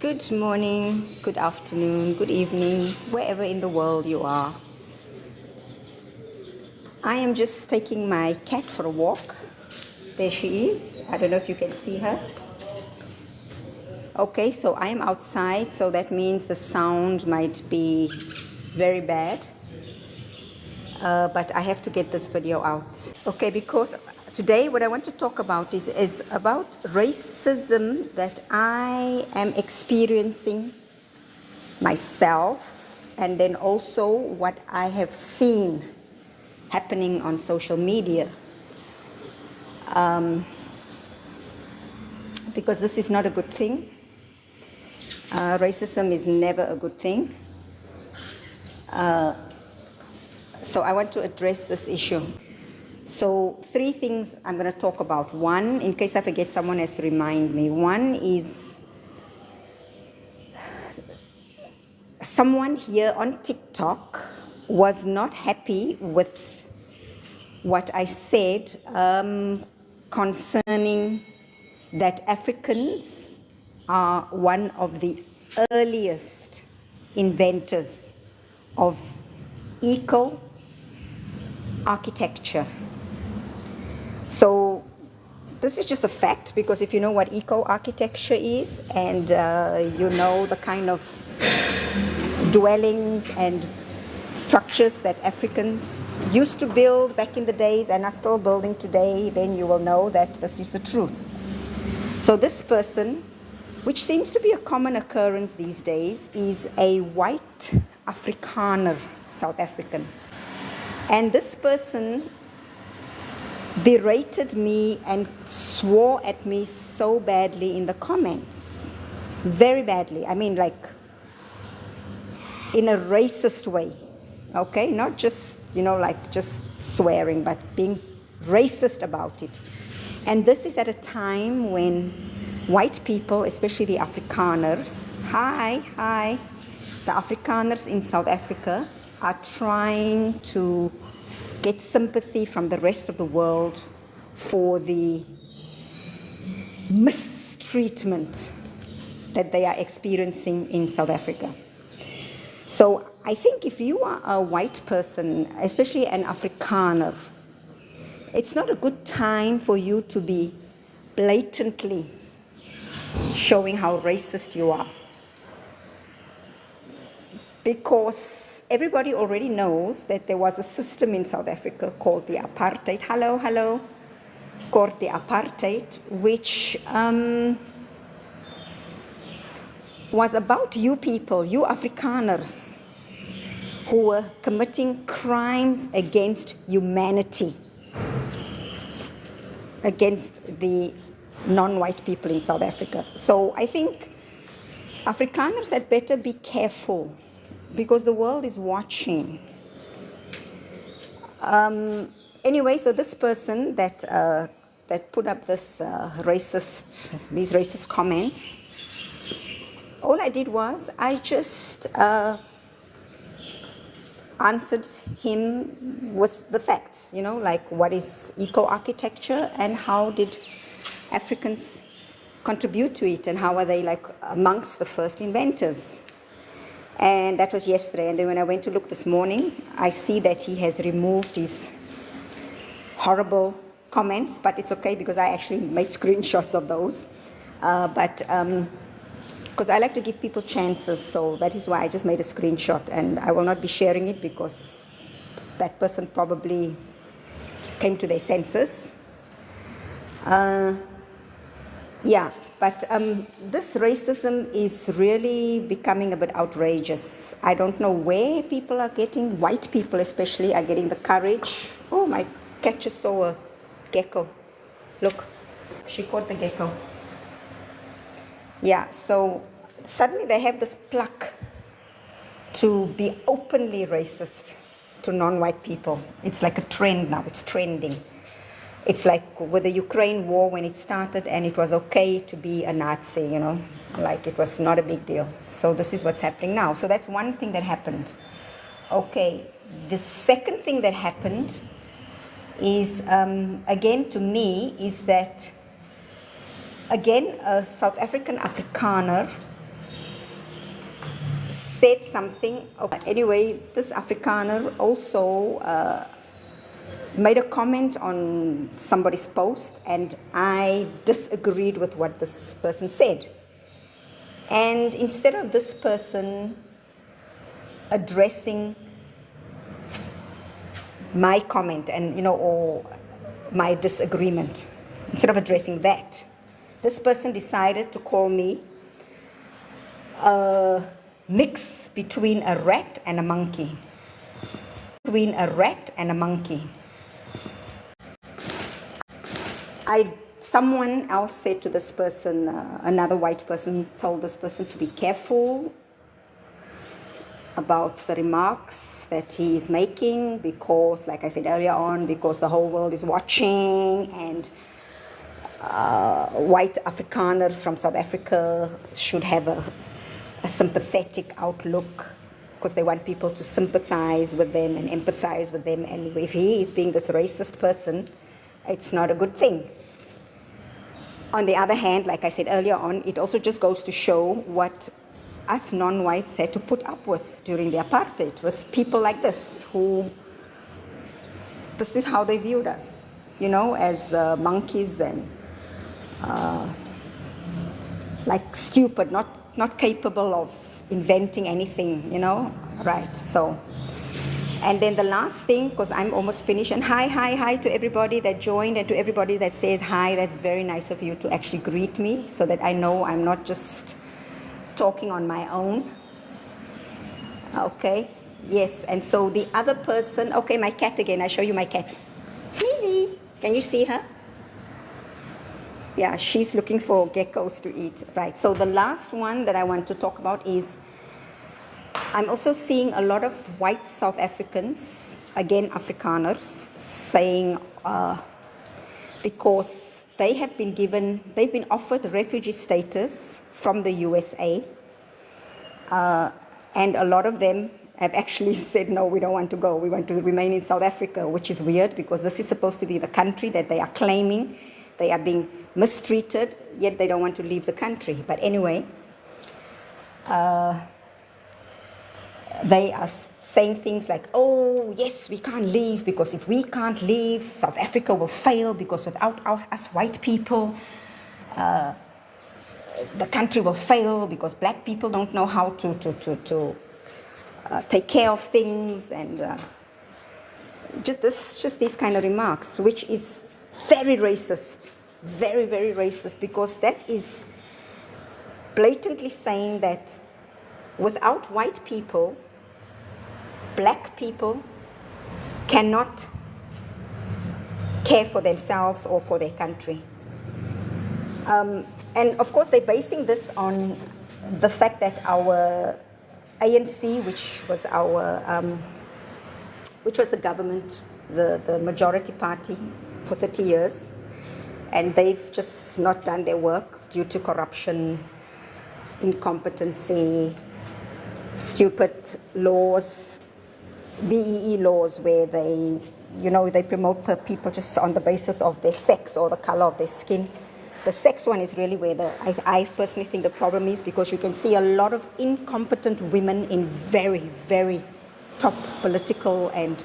Good morning, good afternoon, good evening, wherever in the world you are. I am just taking my cat for a walk. There she is. I don't know if you can see her. Okay, so I am outside, so that means the sound might be very bad. But I have to get this video out. Okay, because today what I want to talk about is about racism that I am experiencing myself, and then also what I have seen happening on social media. Because this is not a good thing. Racism is never a good thing. So I want to address this issue. So 3 things I'm going to talk about. One, in case I forget, someone has to remind me. One is someone here on TikTok was not happy with what I said concerning that Africans are one of the earliest inventors of eco-architecture. So this is just a fact, because if you know what eco-architecture is, and you know the kind of dwellings and structures that Africans used to build back in the days and are still building today, then you will know that this is the truth. So this person, which seems to be a common occurrence these days, is a white Afrikaner, South African. And this person berated me and swore at me so badly in the comments. Very badly. I mean, like, in a racist way. Okay? Not just, like just swearing, but being racist about it. And this is at a time when white people, especially the Afrikaners, the Afrikaners in South Africa are trying to get sympathy from the rest of the world for the mistreatment that they are experiencing in South Africa. So I think if you are a white person, especially an Afrikaner, it's not a good time for you to be blatantly showing how racist you are. Because everybody already knows that there was a system in South Africa called the apartheid. Hello. Called the apartheid, which was about you people, you Afrikaners, who were committing crimes against humanity, against the non-white people in South Africa. So I think Afrikaners had better be careful, because the world is watching. Anyway, so this person that put up these racist comments, all I did was I just answered him with the facts, like what is eco-architecture and how did Africans contribute to it, and how are they like amongst the first inventors. And that was yesterday. And then when I went to look this morning, I see that he has removed his horrible comments, but it's okay because I actually made screenshots of those. Because I like to give people chances, so that is why I just made a screenshot, and I will not be sharing it because that person probably came to their senses. But this racism is really becoming a bit outrageous. I don't know where people are getting, white people especially, are getting the courage. Oh, my cat just saw a gecko. Look, she caught the gecko. Yeah, so suddenly they have this pluck to be openly racist to non-white people. It's like a trend now, it's trending. It's like with the Ukraine war when it started, and it was okay to be a Nazi, like it was not a big deal. So this is what's happening now. So that's one thing that happened. Okay, the second thing that happened is, again to me, is that, again, a South African Afrikaner said something. Anyway, this Afrikaner also made a comment on somebody's post, and I disagreed with what this person said. And instead of this person addressing my comment and, or my disagreement, instead of addressing that, this person decided to call me a mix between a rat and a monkey. Between a rat and a monkey. Someone else said to this person, another white person told this person to be careful about the remarks that he is making because, like I said earlier on, because the whole world is watching, and white Afrikaners from South Africa should have a sympathetic outlook because they want people to sympathize with them and empathize with them. And if he is being this racist person, it's not a good thing. On the other hand, like I said earlier on, it also just goes to show what us non-whites had to put up with during the apartheid, with people like this, who, this is how they viewed us, as monkeys and like stupid, not capable of inventing anything, right? So, and then the last thing, because I'm almost finished, and hi to everybody that joined and to everybody that said hi. That's very nice of you to actually greet me so that I know I'm not just talking on my own. Okay, yes, and so the other person, okay, my cat again, I show you my cat. Sneezy, can you see her? Yeah, she's looking for geckos to eat, right? So the last one that I want to talk about is, I'm also seeing a lot of white South Africans, again Afrikaners, saying because they've been offered refugee status from the USA, and a lot of them have actually said, no, we don't want to go, we want to remain in South Africa, which is weird because this is supposed to be the country that they are claiming. They are being mistreated, yet they don't want to leave the country. But anyway, they are saying things like, oh, yes, we can't leave because if we can't leave, South Africa will fail because without us white people, the country will fail because black people don't know how to take care of things, and just these kind of remarks, which is very racist, very, very racist, because that is blatantly saying that without white people, black people cannot care for themselves or for their country. And of course, they're basing this on the fact that our ANC, which was the government, the majority party for 30 years, and they've just not done their work due to corruption, incompetency, stupid laws, BEE laws, where they promote people just on the basis of their sex or the color of their skin. The sex one is really where I personally think the problem is, because you can see a lot of incompetent women in very, very top political and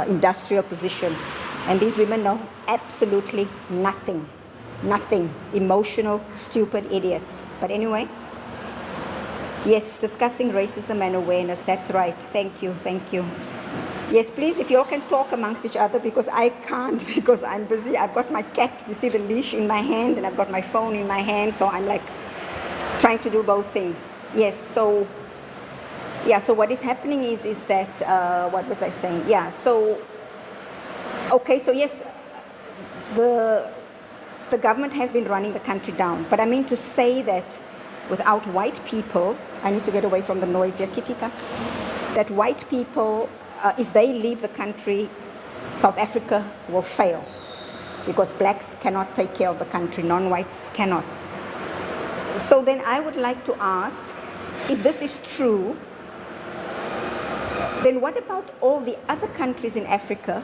industrial positions. And these women know absolutely nothing. Nothing. Emotional, stupid idiots. But anyway, yes, discussing racism and awareness. That's right. Thank you. Yes, please, if you all can talk amongst each other, because I can't, because I'm busy. I've got my cat, you see the leash in my hand, and I've got my phone in my hand, so I'm like trying to do both things. Yes, so what is happening is that, what was I saying? Yeah, so, okay, so yes, the government has been running the country down, but I mean to say that without white people, I need to get away from the noise here, Kitika, that white people, if they leave the country, South Africa will fail because blacks cannot take care of the country, non-whites cannot. So then I would like to ask, if this is true, then what about all the other countries in Africa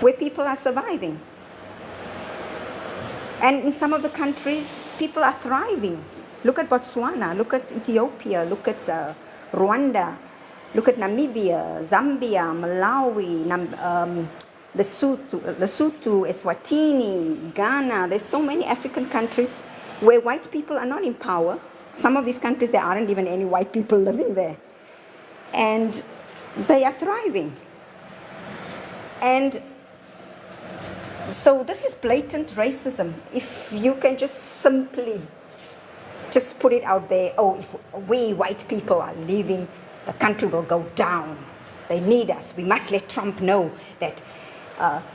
where people are surviving? And in some of the countries, people are thriving. Look at Botswana, look at Ethiopia, look at Rwanda, look at Namibia, Zambia, Malawi, Lesotho, Eswatini, Ghana. There's so many African countries where white people are not in power. Some of these countries, there aren't even any white people living there. And they are thriving. And so this is blatant racism. If you can just simply just put it out there, oh, if we white people are leaving, the country will go down. They need us. We must let Trump know that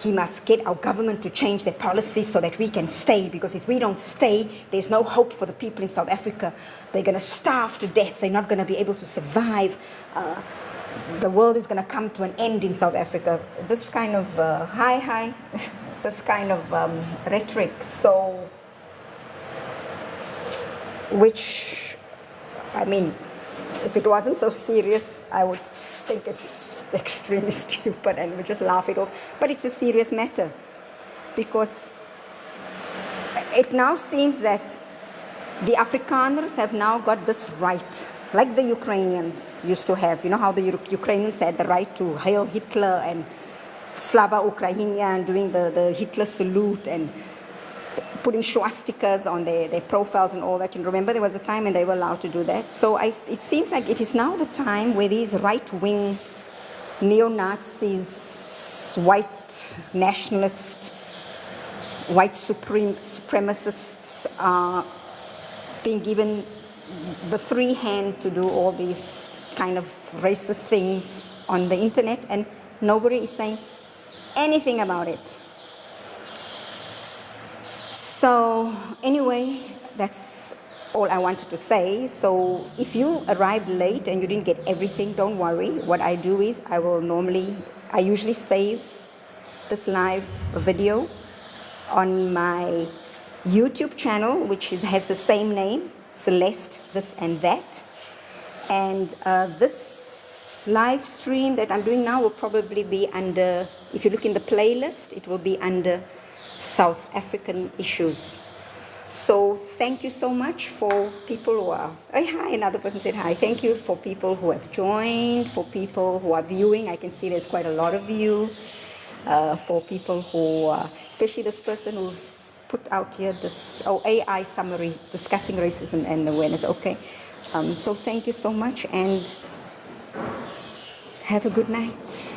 he must get our government to change their policies so that we can stay, because if we don't stay, there's no hope for the people in South Africa. They're going to starve to death. They're not going to be able to survive. The world is going to come to an end in South Africa. This kind of this kind of rhetoric, so, which, I mean, if it wasn't so serious, I would think it's extremely stupid and we just laugh it off. But it's a serious matter, because it now seems that the Afrikaners have now got this right, like the Ukrainians used to have. You know how the Ukrainians had the right to hail Hitler and Slava Ukrainia and doing the Hitler salute and putting swastikas on their profiles and all that. And remember, there was a time when they were allowed to do that. So it seems like it is now the time where these right-wing neo-Nazis, white nationalists, white supremacists are being given the free hand to do all these kind of racist things on the internet, and nobody is saying anything about it. So anyway, that's all I wanted to say. So if you arrived late and you didn't get everything, don't worry. What I do is I usually save this live video on my YouTube channel, which has the same name, Celeste This and That. And this live stream that I'm doing now will probably be under, if you look in the playlist, it will be under South African issues. So thank you so much for people who are, oh, hi, another person said hi. Thank you for people who have joined, for people who are viewing. I can see there's quite a lot of you. For people who, especially this person who's put out here this AI summary discussing racism and awareness. Okay, so thank you so much and have a good night.